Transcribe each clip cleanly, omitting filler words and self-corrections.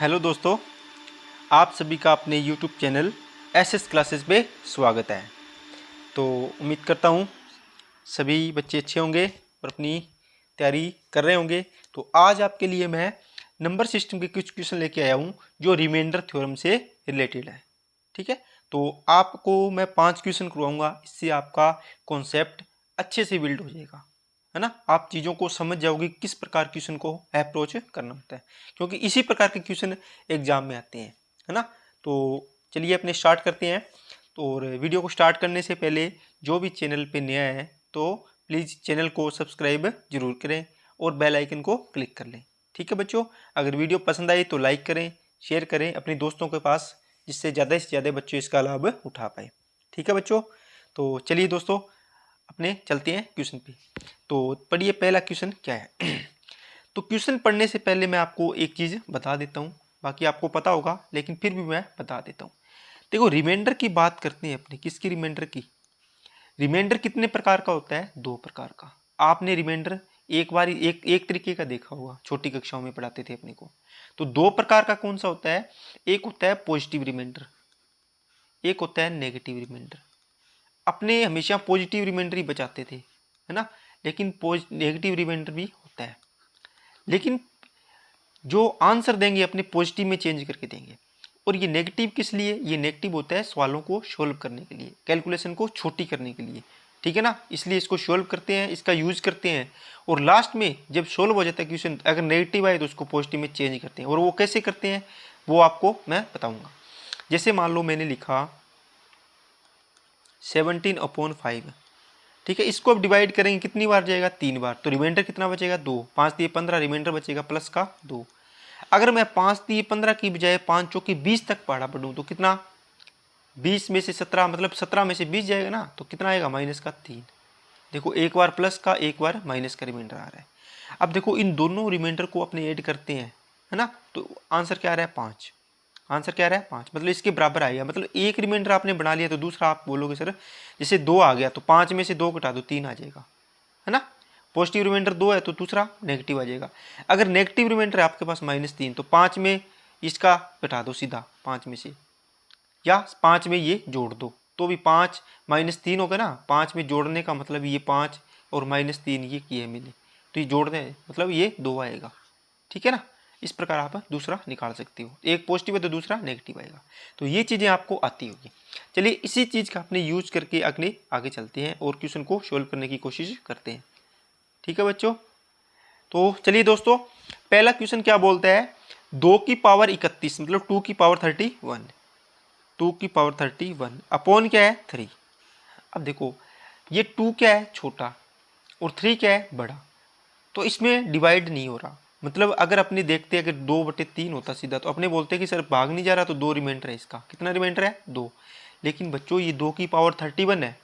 Hello दोस्तों, आप सभी का अपने यूट्यूब चैनल एसएस क्लासेस पे स्वागत है। तो उम्मीद करता हूँ सभी बच्चे अच्छे होंगे और अपनी तैयारी कर रहे होंगे। तो आज आपके लिए मैं नंबर सिस्टम के कुछ क्वेश्चन लेके आया हूँ जो रिमाइंडर थ्योरम से रिलेटेड है। ठीक है, तो आपको मैं 5 क्वेश्चन करवाऊँगा, इससे आपका कॉन्सेप्ट अच्छे से बिल्ड हो जाएगा, है ना। आप चीज़ों को समझ जाओगे किस प्रकार क्वेश्चन को अप्रोच करना होता है, क्योंकि इसी प्रकार के क्वेश्चन एग्जाम में आते हैं, है ना। तो चलिए अपने स्टार्ट करते हैं। तो और वीडियो को स्टार्ट करने से पहले जो भी चैनल पे नया है तो प्लीज़ चैनल को सब्सक्राइब जरूर करें और बेल आइकन को क्लिक कर लें। ठीक है बच्चों, अगर वीडियो पसंद आई तो लाइक करें, शेयर करें अपने दोस्तों के पास, जिससे ज़्यादा से ज़्यादा बच्चे इसका लाभ उठा पाए। ठीक है बच्चों, तो चलिए दोस्तों अपने चलते हैं क्वेश्चन पे। तो पढ़िए पहला क्वेश्चन क्या है। तो क्वेश्चन पढ़ने से पहले मैं आपको एक चीज़ बता देता हूँ, बाकी आपको पता होगा लेकिन फिर भी मैं बता देता हूँ। देखो, रिमाइंडर की बात करते हैं अपने, किसकी रिमाइंडर की। रिमाइंडर कितने प्रकार का होता है? 2 प्रकार का। आपने रिमाइंडर एक बार एक तरीके का देखा होगा, छोटी कक्षाओं में पढ़ाते थे अपने को। तो 2 प्रकार का कौन सा होता है? एक होता है पॉजिटिव रिमाइंडर, एक होता है नेगेटिव रिमाइंडर। अपने हमेशा पॉजिटिव रिमाइंडर ही बचाते थे, है ना, लेकिन नेगेटिव रिमाइंडर भी होता है। लेकिन जो आंसर देंगे अपने पॉजिटिव में चेंज करके देंगे। और ये नेगेटिव किस लिए? ये नेगेटिव होता है सवालों को सोल्व करने के लिए, कैलकुलेशन को छोटी करने के लिए, ठीक है ना। इसलिए इसको सोल्व करते हैं, इसका यूज करते हैं, और लास्ट में जब सोल्व हो जाता है क्वेश्चन, अगर नेगेटिव आए तो उसको पॉजिटिव में चेंज करते हैं। और वो कैसे करते हैं वो आपको मैं बताऊंगा। जैसे मान लो मैंने लिखा 17/5, ठीक है। इसको अब डिवाइड करेंगे, कितनी बार जाएगा? 3 बार। तो रिमाइंडर कितना बचेगा? 2। 5 दिए 15, रिमाइंडर बचेगा प्लस का 2। अगर मैं 5 दिए 15 की बजाय 5 चौकी 20 तक पढ़ा पढ़ूँ तो कितना? 20 में से 17, मतलब 17 में से 20 जाएगा ना, तो कितना आएगा? माइनस का 3। देखो, एक बार प्लस का एक बार माइनस का रिमाइंडर आ रहा है। अब देखो इन दोनों रिमाइंडर को अपने ऐड करते हैं, है ना, तो आंसर क्या आ रहा है? 5। आंसर क्या आ रहा है? 5, मतलब इसके बराबर आएगा। मतलब एक रिमाइंडर आपने बना लिया तो दूसरा आप बोलोगे सर जैसे 2 आ गया तो 5 में से 2 घटा दो 3 आ जाएगा, है ना। पॉजिटिव रिमाइंडर 2 है तो दूसरा नेगेटिव आ जाएगा। अगर नेगेटिव रिमाइंडर है आपके पास -3, तो 5 में इसका घटा दो सीधा 5 में से, या 5 में ये जोड़ दो तो भी 5 -3 होगा ना। 5 में जोड़ने का मतलब ये 5 और -3 ये किए मिले, तो ये जोड़ने मतलब ये 2 आएगा, ठीक है ना। इस प्रकार आप दूसरा निकाल सकते हो, एक पॉजिटिव है तो दूसरा नेगेटिव आएगा। तो ये चीज़ें आपको आती होगी। चलिए इसी चीज़ का अपने यूज करके अगले आगे चलते हैं और क्वेश्चन को सोल्व करने की कोशिश करते हैं। ठीक है बच्चों, तो चलिए दोस्तों पहला क्वेश्चन क्या बोलता है? 2 की पावर 31 मतलब 2 की पावर 31, 2 की पावर 31 अपॉन क्या है? 3। अब देखो ये 2 क्या है? छोटा, और 3 क्या है? बड़ा। तो इसमें डिवाइड नहीं हो रहा। मतलब अगर अपने देखते हैं अगर 2/3 होता सीधा तो अपने बोलते हैं कि सर भाग नहीं जा रहा, तो 2 रिमाइंडर है इसका। कितना रिमाइंडर है? 2। लेकिन बच्चों ये 2 की पावर 31 है,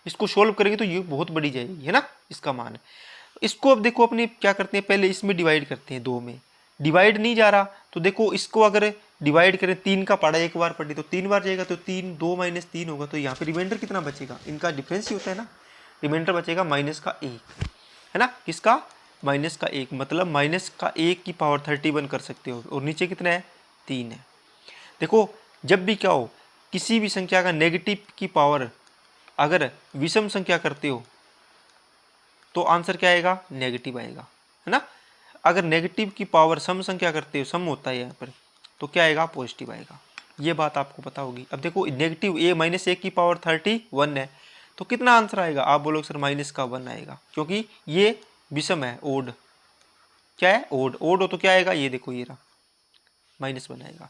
इसको सोल्व करेंगे तो ये बहुत बड़ी जाएगी, है ना, इसका मान। इसको अब देखो अपने क्या करते हैं, पहले इसमें डिवाइड करते हैं, 2 में डिवाइड नहीं जा रहा तो देखो इसको अगर डिवाइड करें, 3 का पढ़ा एक बार पढ़ी तो 3 बार जाएगा, तो 3 2 - 3 होगा, तो यहाँ पे रिमाइंडर कितना बचेगा? इनका डिफरेंस ही होता है ना, रिमाइंडर बचेगा -1, है ना। किसका? -1, मतलब -1 की पावर 31 कर सकते हो। और नीचे कितना है? 3 है। देखो जब भी क्या हो, किसी भी संख्या का नेगेटिव की पावर अगर विषम संख्या करते हो तो आंसर क्या आएगा? नेगेटिव आएगा, है ना। अगर नेगेटिव की पावर सम संख्या करते हो, सम होता है यहाँ पर, तो क्या आएगा? पॉजिटिव आएगा। ये बात आपको पता होगी। अब देखो नेगेटिव -1 की पावर 31 है, तो कितना आंसर आएगा? आप बोलोगे सर -1 आएगा, क्योंकि ये विषम है, ओड। क्या है? ओड। ओड हो तो क्या आएगा? ये देखो ये रहा, -1 आएगा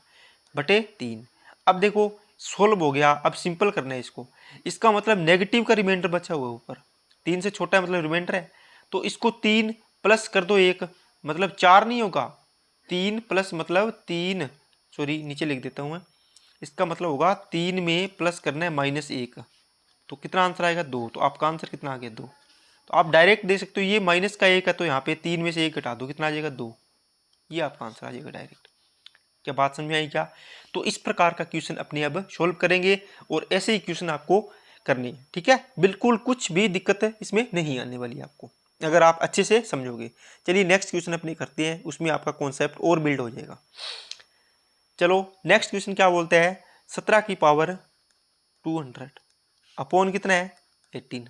बटे 3। अब देखो सोल्व हो गया, अब सिंपल करना है इसको। इसका मतलब नेगेटिव का रिमाइंडर बचा हुआ है ऊपर, 3 से छोटा है मतलब रिमाइंडर है, तो इसको 3 प्लस कर दो 1, मतलब 4 नहीं होगा, 3 प्लस मतलब 3, सॉरी नीचे लिख देता हूँ मैं, इसका मतलब होगा 3 में प्लस करना है -1, तो कितना आंसर आएगा? 2। तो आपका आंसर कितना आ गया? 2। तो आप डायरेक्ट दे सकते हो, ये -1 है तो यहाँ पे 3 में से 1 घटा दो, कितना आ जाएगा? 2। ये आपका आंसर आ जाएगा डायरेक्ट। क्या बात समझ में आई क्या? तो इस प्रकार का क्वेश्चन अपने अब सोल्व करेंगे और ऐसे ही क्वेश्चन आपको करने हैं, ठीक है। बिल्कुल कुछ भी दिक्कत इसमें नहीं आने वाली आपको, अगर आप अच्छे से समझोगे। चलिए नेक्स्ट क्वेश्चन अपने करते हैं, उसमें आपका कॉन्सेप्ट और बिल्ड हो जाएगा। चलो नेक्स्ट क्वेश्चन क्या बोलते हैं, 17 की पावर 200 अपॉन कितना है 18।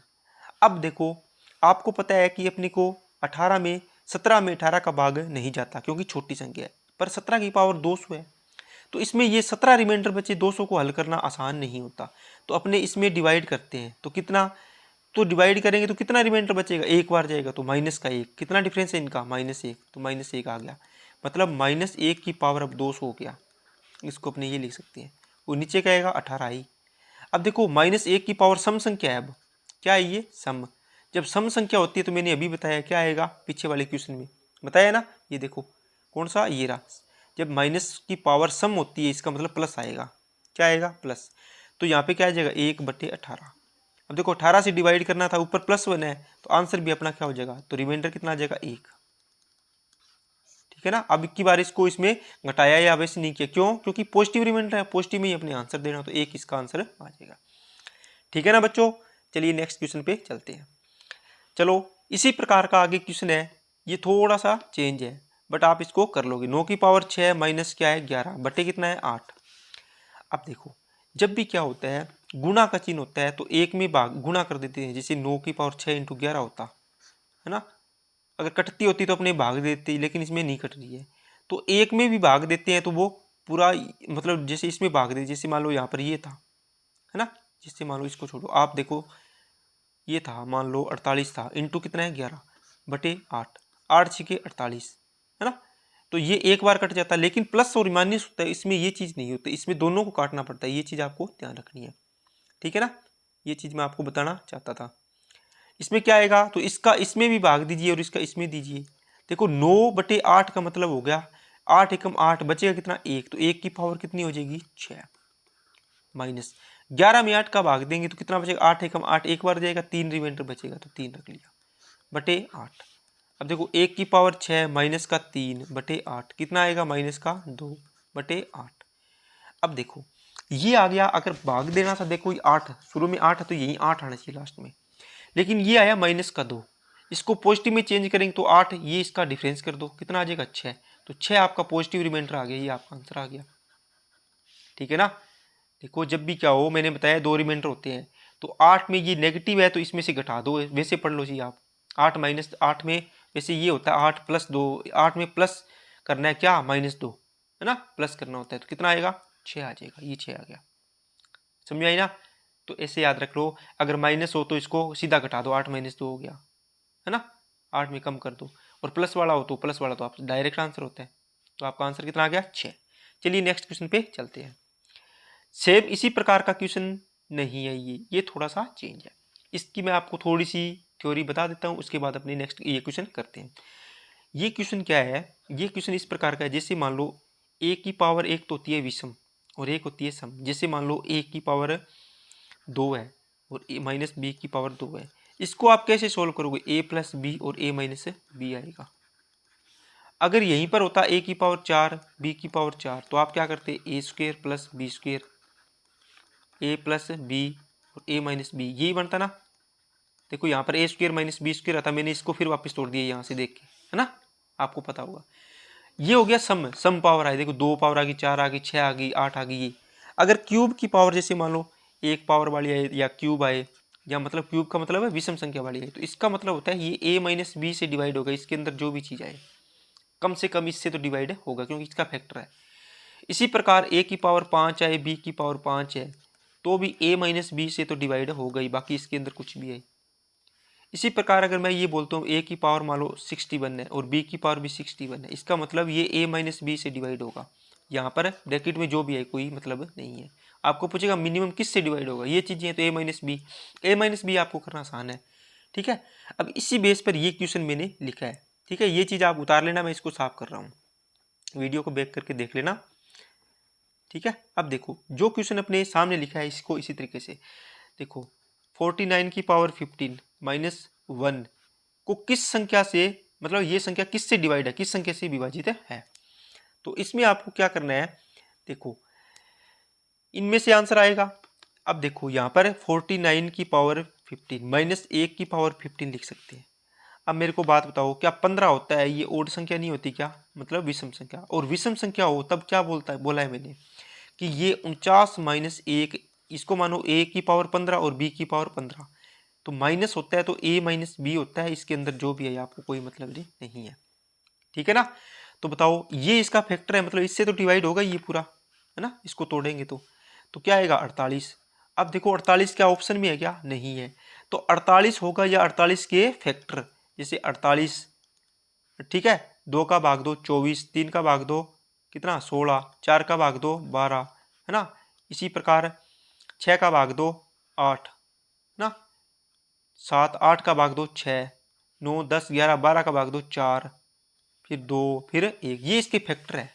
अब देखो आपको पता है कि अपने को 18 में 17 में 18 का भाग नहीं जाता क्योंकि छोटी संख्या है, पर 17 की पावर 200 है, तो इसमें ये 17 रिमाइंडर बचे, 200 को हल करना आसान नहीं होता, तो अपने इसमें डिवाइड करते हैं। तो कितना, तो डिवाइड करेंगे तो कितना रिमाइंडर बचेगा, एक बार जाएगा तो माइनस का एक, कितना डिफरेंस है इनका -1, तो -1 आ गया, मतलब -1 की पावर अब 200 हो गया, इसको अपने ये लिख सकते हैं। वो नीचे का आएगा 18 ही। अब देखो -1 की पावर सम संख्या है, अब क्या है ये सम, जब सम संख्या होती है तो मैंने अभी बताया क्या आएगा पीछे वाले क्वेश्चन में बताया ना, ये देखो कौन सा ये रहा, जब माइनस की पावर सम होती है इसका मतलब प्लस आएगा, क्या आएगा प्लस, तो यहाँ पे क्या आ जाएगा 1/18। अब देखो 18 से डिवाइड करना था, ऊपर +1 है तो आंसर भी अपना क्या हो जाएगा, तो रिमाइंडर कितना आ जाएगा 1, ठीक है ना। अब की बार इसको इसमें घटाया या वैसे नहीं किया, क्यों, क्योंकि पॉजिटिव रिमाइंडर है, पॉजिटिव में ही अपने आंसर देना, तो 1 इसका आंसर आ जाएगा, ठीक है ना बच्चों। चलिए नेक्स्ट क्वेश्चन पे चलते हैं। चलो इसी प्रकार का आगे क्वेश्चन है, ये थोड़ा सा चेंज है बट आप इसको कर लोगे। 9 की पावर 6 माइनस क्या है 11 बटे कितना है 8। अब देखो जब भी क्या होता है गुणा का चिन्ह होता है तो एक में भाग गुणा कर देते हैं, जैसे 9 की पावर 6 × 11 होता है ना, अगर कटती होती तो अपने भाग देती, लेकिन इसमें नहीं कट रही है तो एक में भी भाग देते हैं तो वो पूरा, मतलब जैसे इसमें भाग दे, जैसे मान लो यहाँ पर ये था है ना, जिससे मान लो इसको छोड़ो, आप देखो ये था मान लो 48 था, इंटू कितना है 11 बटे 8, 8 छिके 48 है ना, तो ये एक बार कट जाता है, लेकिन प्लस और माइनस होता है इसमें ये चीज़ नहीं होती, इसमें दोनों को काटना पड़ता है, ये चीज़ आपको ध्यान रखनी है, ठीक है ना, ये चीज़ मैं आपको बताना चाहता था। इसमें क्या आएगा, तो इसका इसमें भी भाग दीजिए और इसका इसमें दीजिए, देखो 9/8 का मतलब हो गया 8 एकम 8, बचेगा कितना 1, तो 1 की पावर कितनी हो जाएगी 6, माइनस 11 में 8 का भाग देंगे तो कितना बचेगा 8 एकम 8, एक बार जाएगा 3 रिमाइंडर बचेगा तो 3 रख लिया बटे 8। अब देखो 1 की पावर 6 माइनस का 3 बटे 8 कितना आएगा माइनस का 2 बटे 8। अब देखो ये आ गया, अगर भाग देना था देखो 8 शुरू में 8 है तो यही 8 आना चाहिए लास्ट में, लेकिन ये आया माइनस का 2, इसको पॉजिटिव में चेंज करेंगे तो 8, ये इसका डिफरेंस कर दो कितना आ जाएगा 6, तो 6 आपका पॉजिटिव रिमाइंडर आ गया, ये आपका आंसर आ गया, ठीक है ना। देखो जब भी क्या हो मैंने बताया 2 रिमाइंडर होते हैं, तो 8 में ये नेगेटिव है तो इसमें से घटा दो, वैसे पढ़ लो जी आप, 8 माइनस 8 में वैसे ये होता है 8 + 2, 8 में प्लस करना है क्या -2 है ना, प्लस करना होता है तो कितना आएगा 6 आ जाएगा, ये 6 आ गया, समझ आई ना। तो ऐसे याद रख लो, अगर माइनस हो तो इसको सीधा घटा दो, 8 - 2 हो गया है ना, 8 में कम कर दो, और प्लस वाला हो तो प्लस वाला तो आप डायरेक्ट आंसर होता है, तो आपका आंसर कितना आ गया 6। चलिए नेक्स्ट क्वेश्चन पे चलते हैं। सेम इसी प्रकार का क्वेश्चन नहीं है, ये थोड़ा सा चेंज है, इसकी मैं आपको थोड़ी सी थ्योरी बता देता हूँ, उसके बाद अपने नेक्स्ट ये क्वेश्चन करते हैं। ये क्वेश्चन क्या है, ये क्वेश्चन इस प्रकार का है, जैसे मान लो a की पावर एक तो होती है विषम और एक होती है सम, जैसे मान लो a की पावर 2 है और -b की पावर 2 है, इसको आप कैसे सोल्व करोगे, a + b और a - b आएगा। अगर यहीं पर होता a की पावर 4 b की पावर 4 तो आप क्या करते a² + b², a + b और a - b, यही बनता ना। देखो यहाँ पर a² - b² आता, मैंने इसको फिर वापस तोड़ दिया यहाँ से देख के, है ना, आपको पता होगा। ये हो गया सम पावर आई, देखो 2 पावर आ गई, 4 आ गई, 6 आ गई, 8 आ गई। ये अगर क्यूब की पावर जैसे मान लो 1 पावर वाली आए या क्यूब आए, या मतलब क्यूब का मतलब है विषम संख्या वाली आए, तो इसका मतलब होता है ये a - b से डिवाइड होगा, इसके अंदर जो भी चीज़ आए कम से कम इससे तो डिवाइड होगा क्योंकि इसका फैक्टर है। इसी प्रकार a की पावर 5 आए, b की पावर 5 है तो भी a - b से तो डिवाइड होगा ही, बाकी इसके अंदर कुछ भी है। इसी प्रकार अगर मैं ये बोलता हूँ a की पावर मान लो 61 है और b की पावर भी 61 है, इसका मतलब ये a - b से डिवाइड होगा। यहाँ पर ब्रैकेट में जो भी है कोई मतलब नहीं है। आपको पूछेगा मिनिमम किस से डिवाइड होगा, ये चीज़ें हैं तो a - b आपको करना आसान है, ठीक है। अब इसी बेस पर ये क्वेश्चन मैंने लिखा है, ठीक है, ये चीज़ आप उतार लेना, मैं इसको साफ कर रहा हूँ, वीडियो को बैक करके देख लेना, ठीक है। अब देखो जो क्वेश्चन अपने सामने लिखा है इसको इसी तरीके से देखो, 49 की पावर 15 -1 को किस संख्या से, मतलब ये संख्या किस से डिवाइड है, किस संख्या से विभाजित है। तो इसमें आपको क्या करना है, देखो इनमें से आंसर आएगा। अब देखो यहाँ पर 49 की पावर 15 -1 की पावर 15 लिख सकते हैं। अब मेरे को बात बताओ, क्या 15 होता है ये ओड संख्या नहीं होती क्या, मतलब विषम संख्या। और विषम संख्या हो तब क्या बोला है मैंने कि ये 49-1, इसको मानो a की पावर 15 और b की पावर 15, तो माइनस होता है तो a माइनस बी होता है, इसके अंदर जो भी है आपको कोई मतलब नहीं है, ठीक है ना। तो बताओ ये इसका फैक्टर है, मतलब इससे तो डिवाइड होगा ये पूरा, है ना, इसको तोड़ेंगे तो क्या आएगा 48। अब देखो 48 क्या ऑप्शन में है क्या, नहीं है, तो 48 होगा या 48 के फैक्टर, जैसे 48, ठीक है, 2 का भाग दो 24, 3 का भाग दो कितना 16, 4 का भाग दो 12, है ना, इसी प्रकार 6 का भाग दो 8, है ना, 7, 8 का भाग दो 6, 9, 10, 11, 12 का भाग दो 4, फिर 2, फिर 1, ये इसके फैक्टर है,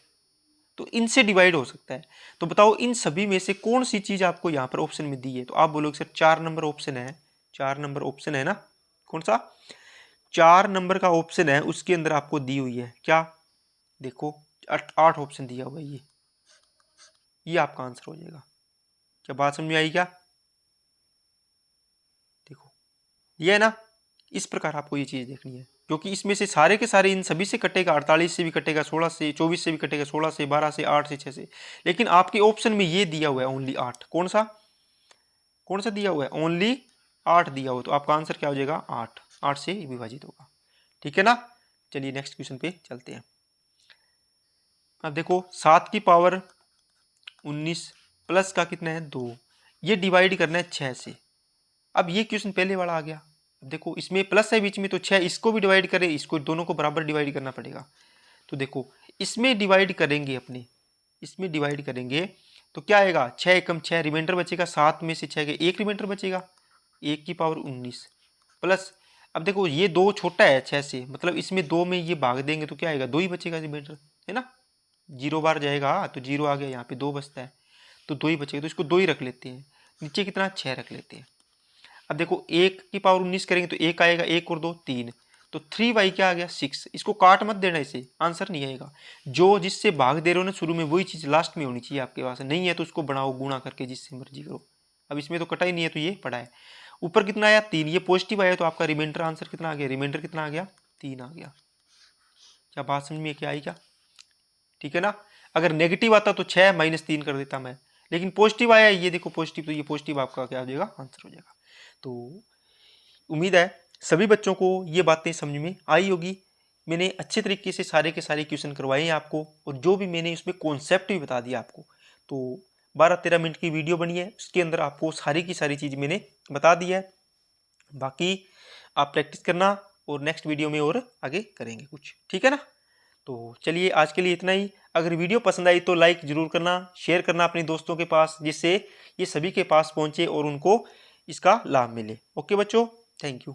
तो इनसे डिवाइड हो सकता है। तो बताओ इन सभी में से कौन सी चीज आपको यहाँ पर ऑप्शन में दी है, तो आप बोलोगे सर 4 नंबर ऑप्शन है, 4 नंबर ऑप्शन है ना, कौन सा 4 नंबर का ऑप्शन है, उसके अंदर आपको दी हुई है क्या, देखो 8 ऑप्शन दिया हुआ है, ये आपका आंसर हो जाएगा। क्या बात समझ में आई क्या, देखो ये है ना, इस प्रकार आपको ये चीज देखनी है, क्योंकि इसमें से सारे के सारे इन सभी से कटेगा, 48 से भी कटेगा, 16 से, 24 से भी कटेगा, 16 से, 12 से, 8 से, 6 से, लेकिन आपके ऑप्शन में ये दिया हुआ है ओनली 8, कौन सा दिया हुआ है, ओनली 8 दिया हुआ, तो आपका आंसर क्या हो जाएगा 8, 8 से विभाजित होगा, ठीक है ना। चलिए नेक्स्ट क्वेश्चन पे चलते हैं। अब देखो 7 की पावर 19 प्लस का कितना है 2, ये डिवाइड करना है 6 से। अब ये क्वेश्चन पहले वाला आ गया, अब देखो इसमें प्लस है बीच में, तो 6 इसको भी डिवाइड करें, इसको दोनों को बराबर डिवाइड करना पड़ेगा। तो देखो इसमें डिवाइड करेंगे अपने, इसमें डिवाइड करेंगे तो क्या आएगा 6 एकम 6, रिमाइंडर बचेगा 7 में से 6 के 1 रिमाइंडर बचेगा, 1 की पावर 19 प्लस, अब देखो ये 2 छोटा है 6 से, मतलब इसमें 2 में ये भाग देंगे तो क्या आएगा 2 ही बचेगा रिमाइंडर, है ना, 0 बार जाएगा तो 0 आ गया, यहाँ पे 2 बचता है तो 2 ही बचेगा, तो इसको 2 ही रख लेते हैं, नीचे कितना 6 रख लेते हैं। अब देखो 1 की पावर 19 करेंगे तो 1 आएगा, 1 और 2 3, तो 3y क्या आ गया 6, इसको काट मत देना, इसे आंसर नहीं आएगा, जो जिससे भाग दे रहे हो ना शुरू में वही चीज़ लास्ट में होनी चाहिए आपके पास, नहीं है तो उसको बनाओ गुणा करके जिससे मर्जी करो। अब इसमें तो कटा ही नहीं है तो ये पड़ा है, ऊपर कितना आया 3, ये पॉजिटिव आया तो आपका रिमाइंडर आंसर कितना आ गया, रिमाइंडर कितना आ गया 3 आ गया। क्या बात समझ में क्या आई क्या, ठीक है ना। अगर नेगेटिव आता तो 6 माइनस 3 कर देता मैं, लेकिन पॉजिटिव आया, ये देखो पॉजिटिव, तो ये पॉजिटिव आपका क्या हो जाएगा आंसर हो जाएगा। तो उम्मीद है सभी बच्चों को ये बातें समझ में आई होगी, मैंने अच्छे तरीके से सारे के सारे क्वेश्चन करवाए हैं आपको, और जो भी मैंने उसमें कॉन्सेप्ट भी बता दिया आपको। तो 12-13 मिनट की वीडियो बनी है, उसके अंदर आपको सारी की सारी चीज़ मैंने बता दी है, बाकी आप प्रैक्टिस करना और नेक्स्ट वीडियो में और आगे करेंगे कुछ, ठीक है ना। तो चलिए आज के लिए इतना ही, अगर वीडियो पसंद आई तो लाइक ज़रूर करना, शेयर करना अपने दोस्तों के पास, जिससे ये सभी के पास पहुंचे और उनको इसका लाभ मिले। ओके बच्चों, थैंक यू।